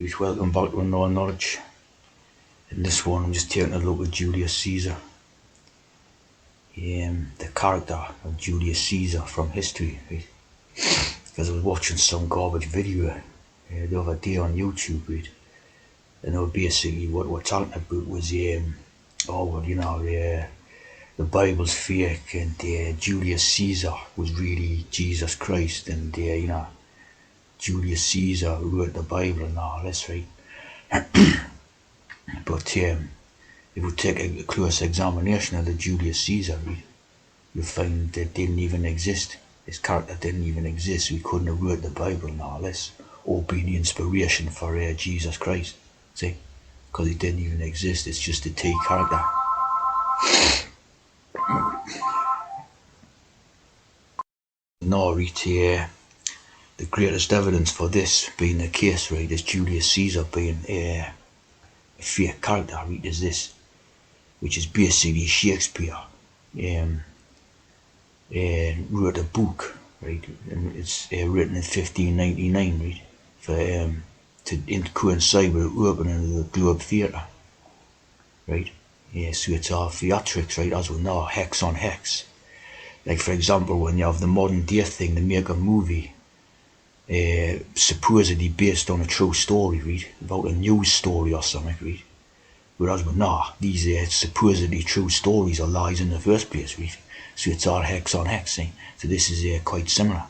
Welcome back to another knowledge. In this one, I'm just taking a look at Julius Caesar. The character of Julius Caesar from history, right? Because I was watching some garbage video the other day on YouTube, right? And they were basically what we're talking about was the Bible's fake, and Julius Caesar was really Jesus Christ, and Julius Caesar wrote the Bible and all this, right? But if we take a close examination of the Julius Caesar, you'll find that didn't even exist. His character didn't even exist. We couldn't have wrote the Bible and all this, or been the inspiration for Jesus Christ. See? Because he didn't even exist. It's just a T character. No, the greatest evidence for this being the case, right, is Julius Caesar being a fake character, right, is this, which is basically Shakespeare wrote a book, right, and it's written in 1599, right, for to coincide with the opening of the Globe Theatre, right. So it's all theatrics, right, as we know, hex on hex. Like, for example, when you have the modern day thing, they make a movie supposedly based on a true story, right, about a news story or something, right. Whereas we know these supposedly true stories are lies in the first place, right. So it's all hex on hex, right? So this is quite similar.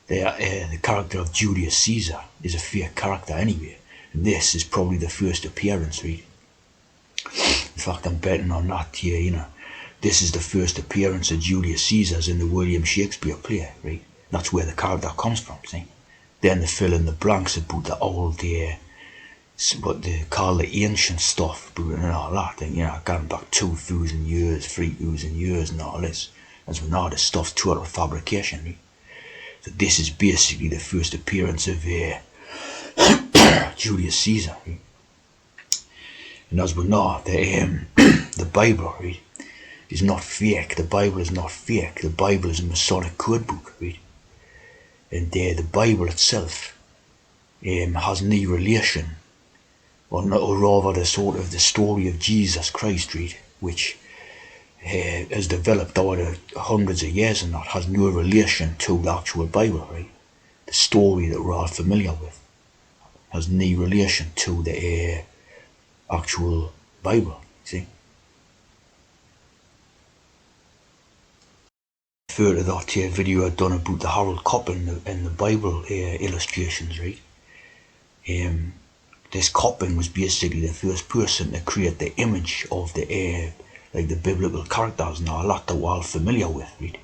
The character of Julius Caesar is a fake character anyway, and this is probably the first appearance, right. In fact, I'm betting on that here, this is the first appearance of Julius Caesar's in the William Shakespeare play, right? That's where the character comes from, see? Then they fill in the blanks about the old, what they call the ancient stuff, and all that, and, going back 2,000 years, 3,000 years, and all this. As we know, the stuff's total fabrication, right? So this is basically the first appearance of Julius Caesar, right? And as we know, the Bible, right, is not fake. The Bible is not fake. The Bible is a Masonic code book, right? And the Bible itself has no relation, or rather the sort of the story of Jesus Christ, right, which has developed over the hundreds of years and that has no relation to the actual Bible, right? The story that we're all familiar with has no relation to the actual Bible, see? Further that video I've done about the Harold Coppin and the Bible illustrations, right? This Coppin was basically the first person to create the image of the like the biblical characters and all that we're all familiar with, right?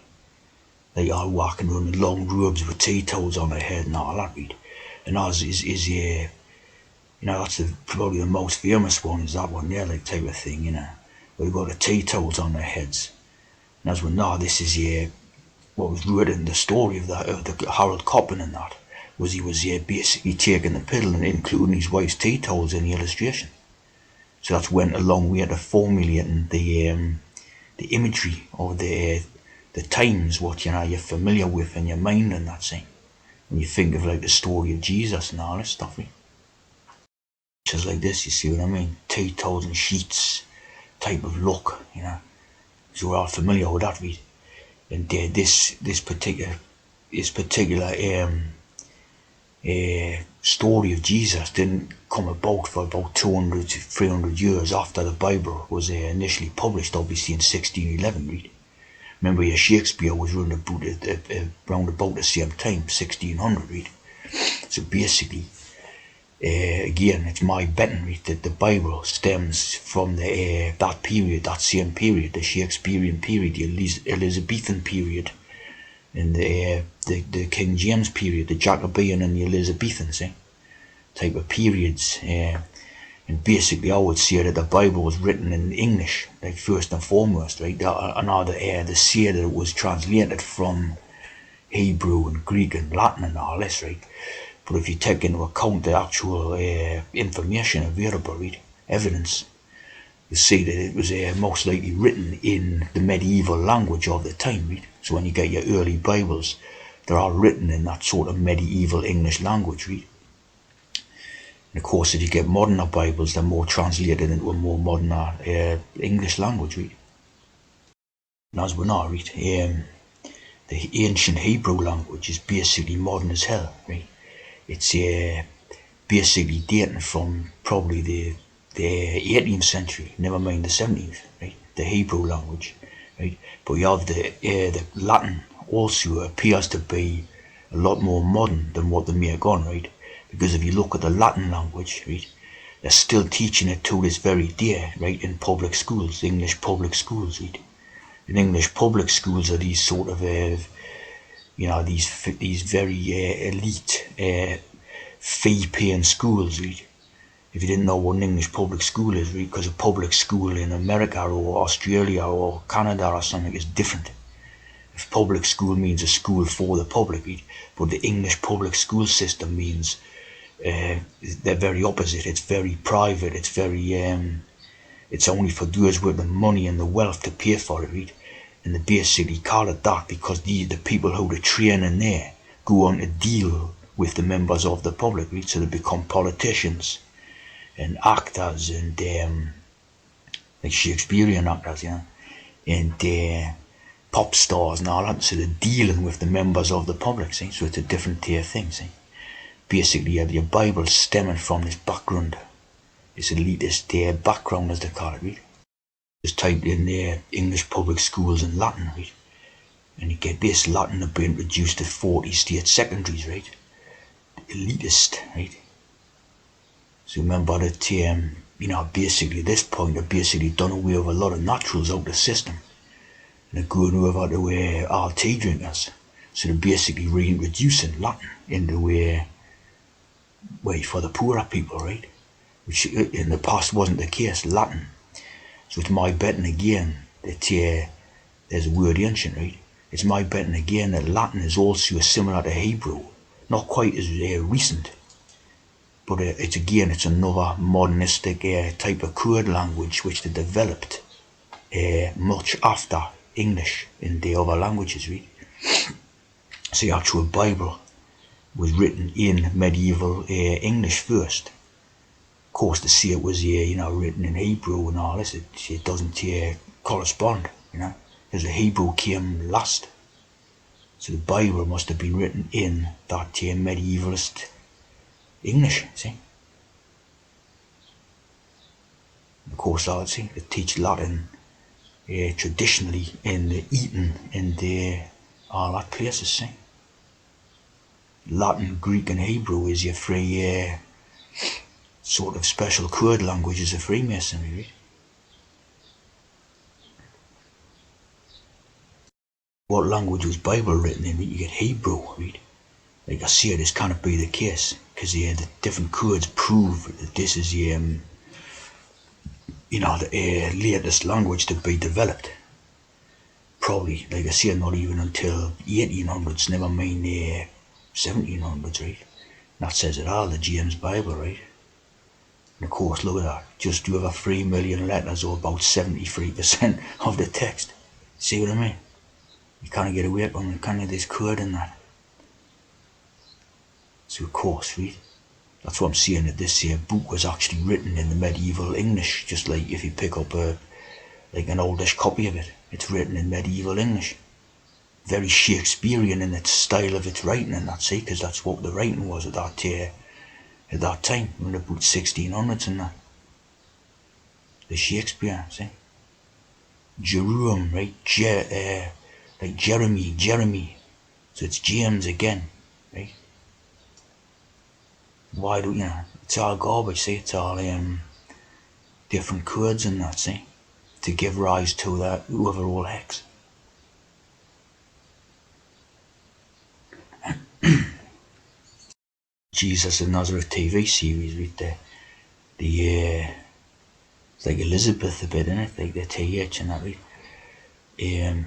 They all walking around in long robes with tea towels on their head and all that, right? And ours is that's probably the most famous one, is that one there, like type of thing, where they got the tea towels on their heads. And as we know, this is what was written in the story of the Harold Coppin and that, was he was basically taking the pill and including his wife's tea towels in the illustration. So that's went a long way to formulating the imagery of the times what you're familiar with in your mind and that thing. When you think of like the story of Jesus and all this stuff, right? Just like this, you see what I mean? Tea towels and sheets type of look, So we're all familiar with that, right? And this particular story of Jesus didn't come about for about 200 to 300 years after the Bible was initially published, obviously in 1611, right? Remember, Shakespeare was around about the same time, 1600, right? So basically, again, it's my betting, right, that the Bible stems from that period, that same period, the Shakespearean period, the Elizabethan period, and the King James period, the Jacobean and the Elizabethan, type of periods. And basically, I would say that the Bible was written in English, like first and foremost, right? They say that it was translated from Hebrew and Greek and Latin and all this, right? But if you take into account the actual information available, right, evidence, you see that it was most likely written in the medieval language of the time, right? So when you get your early Bibles, they're all written in that sort of medieval English language, right? of course, if you get modern Bibles, they're more translated into a more modern English language, right? And as we know, right, the ancient Hebrew language is basically modern as hell, right? It's basically dating from probably the 18th century, never mind the 17th, right? The Hebrew language, right? But you have the Latin also appears to be a lot more modern than what they make on, right? Because if you look at the Latin language, right, they're still teaching it to this very day, right, in public schools, English public schools, right? In English public schools are these sort of, these very elite fee-paying schools, right? If you didn't know what an English public school is, right, because a public school in America or Australia or Canada or something is different. If public school means a school for the public, right, but the English public school system means they're very opposite. It's very private. It's very it's only for those with the money and the wealth to pay for it, right? And they basically call it that because the people who are training there go on to deal with the members of the public, right? So they become politicians and actors and like Shakespearean actors, and pop stars and all that. So they're dealing with the members of the public, see? So it's a different tier thing, see? Basically, you have your Bible stemming from this background, this elitist background, as they call it, right? Just type in there English public schools in Latin, right? And you get this Latin have been introduced to 40 state secondaries, right? Elitist, right? So remember that, basically at this point they've basically done away with a lot of naturals out of the system. And they're going over to all tea drinkers. So they're basically reintroducing Latin into way for the poorer people, right? Which in the past wasn't the case, Latin. So it's my betting again that there's a word ancient, right? It's my betting again that Latin is also similar to Hebrew. Not quite as recent, but it's another modernistic type of code language which they developed much after English in the other languages, right? So the actual Bible was written in medieval English first. Of course, to say it was written in Hebrew and all this, it doesn't correspond, because the Hebrew came last. So the Bible must have been written in that medievalist English, see? Of course, they teach Latin traditionally in the Eton and all that places, see? Latin, Greek and Hebrew is your free sort of special code languages of Freemasonry, right? What language was Bible written in? You get Hebrew, right? Like I say, this can't be the case because the different codes prove that this is the latest language to be developed. Probably, like I say, not even until 1800s, never mind 1700s, right? And that says it all, the James Bible, right? And of course, look at that, just over 3 million letters, or about 73% of the text. See what I mean? You can't get away from it, kind of this code in that. So of course, right? That's what I'm saying, that this book was actually written in the medieval English, just like if you pick up an oldish copy of it, it's written in medieval English. Very Shakespearean in its style of its writing, and that's it, because that's what the writing was at that time, in about 1600s and that. The Shakespeare, see? Jerome, right? Like Jeremy. So it's James again, right? Why do it's all garbage, see? It's all different codes and that, see? To give rise to that overall hex. Jesus of Nazareth TV series with it's like Elizabeth a bit, in it, like the TH and that, right? And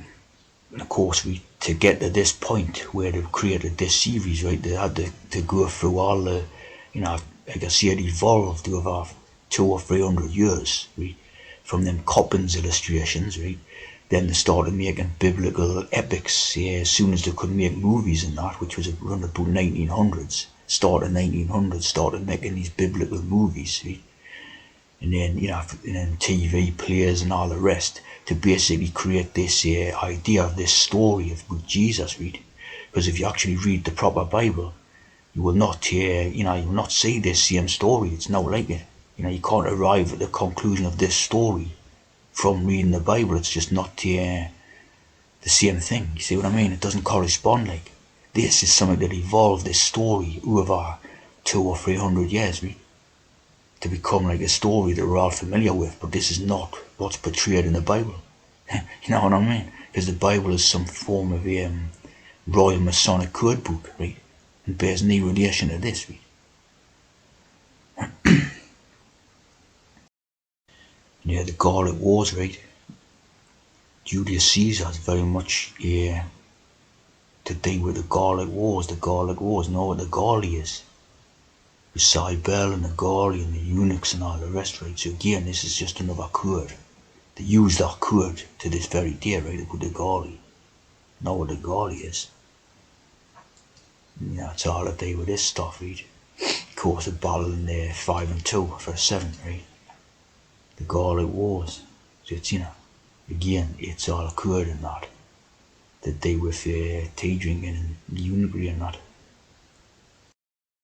of course, to get to this point where they've created this series, right, they had to go through all the, like I said, evolved over 200 or 300 years, right, from them Coppins illustrations, right. Then they started making biblical epics as soon as they could make movies and that, which was around about 1900s. started 1900s, started making these biblical movies, right? And then and then TV players and all the rest to basically create this idea of this story of with Jesus, right? Because if you actually read the proper Bible, you will not you will not see this same story. It's not like it. You can't arrive at the conclusion of this story from reading the Bible. It's just not the same thing. You see what I mean? It doesn't correspond. Like this is something that evolved this story over 200 or 300 years, right? To become like a story that we're all familiar with, but this is not what's portrayed in the Bible. You know what I mean? Because the Bible is some form of a Royal Masonic code book, right? And bears no relation to this, right? Yeah, the Gallic Wars, right? Julius Caesar is very much to do with the Gallic Wars. The Gallic Wars, know what the Galli is? The Cybele and the Galli and the eunuchs and all the rest, right? So again, this is just another code. They use that code to this very day, right? They put the Galli. Know what the Galli is? Yeah, it's all to do with this stuff, right? Of course, the battle in 5 and 2 for 7, right? The Gallic Wars. So it's, again, it's all a code and that. To do with tea drinking and eunuchry and that.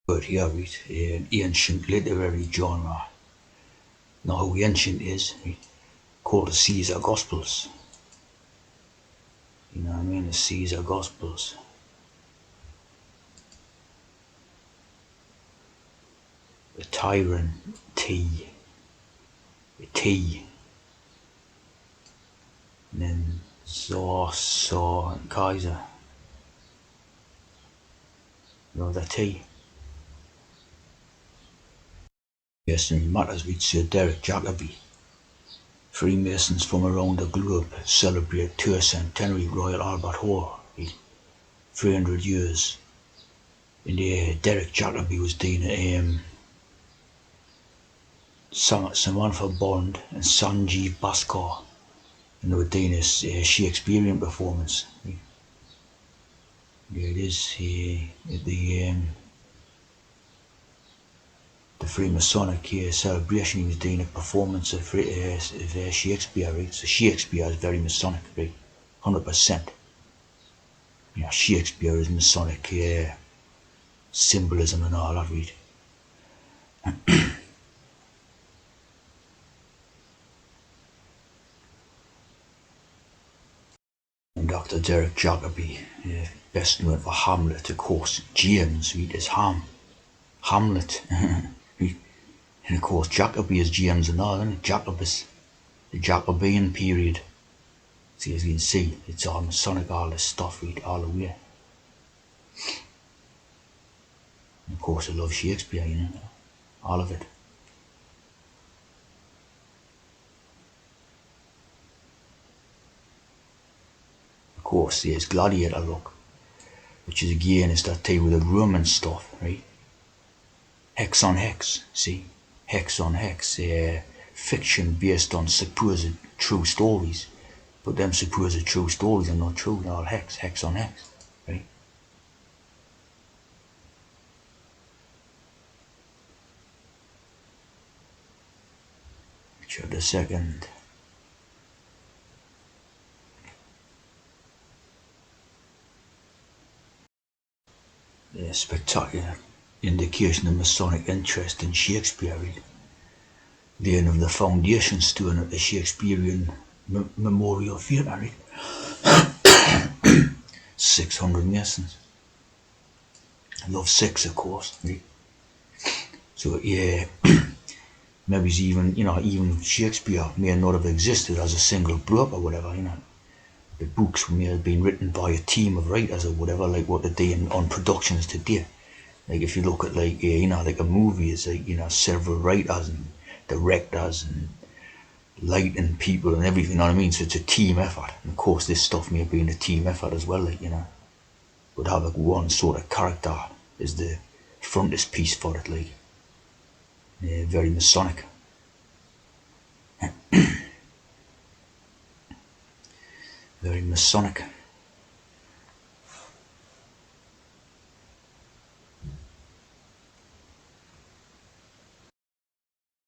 But here, right? Ancient literary genre. Now, how ancient is, right? Called the Caesar Gospels. You know what I mean? The Caesar Gospels. The tyrant T. The T. And then Saw, and Kaiser. You know the T. Yes, and matters with Sir Derek Jacobi. Freemasons from around the globe celebrate 2nd centenary Royal Albert Hall, 300 years. And Derek Jacobi was doing Samantha Bond and Sanjeev Bhaskar, and they were doing a Shakespearean performance. There it is, the Freemasonic celebration. He was doing a performance of Shakespeare, right? So Shakespeare is very Masonic, right? 100%. Yeah, Shakespeare is Masonic symbolism and all that, right? And Dr. Derek Jacobi, best known for Hamlet, of course. James, right, is Hamlet. Right? And of course, Jacobi is James and all, isn't it? Jacobus, the Jacobean period. See, as you can see, it's all Masonic, all this stuff, right, all the way. And of course, I love Shakespeare, all of it. Of course, there's Gladiator, look, which is again is that table with the Roman stuff, right? Hex on hex, see? Hex on hex, fiction based on supposed true stories. But them supposed true stories are not true, they're all hex on hex, right? Richard II. Spectacular indication of Masonic interest in Shakespeare, laying of the foundation stone at the Shakespearean Memorial Theatre, 600 Masons. I love 6, of course, right? So yeah, maybe even Shakespeare may not have existed as a single book or whatever, The books may have been written by a team of writers or whatever, like what they do on productions today. Like if you look at like a movie, it's like several writers and directors and lighting people and everything. You know what I mean? So it's a team effort. And of course, this stuff may have been a team effort as well. Like would have like one sort of character as the frontispiece for it, like very Masonic. Very Masonic.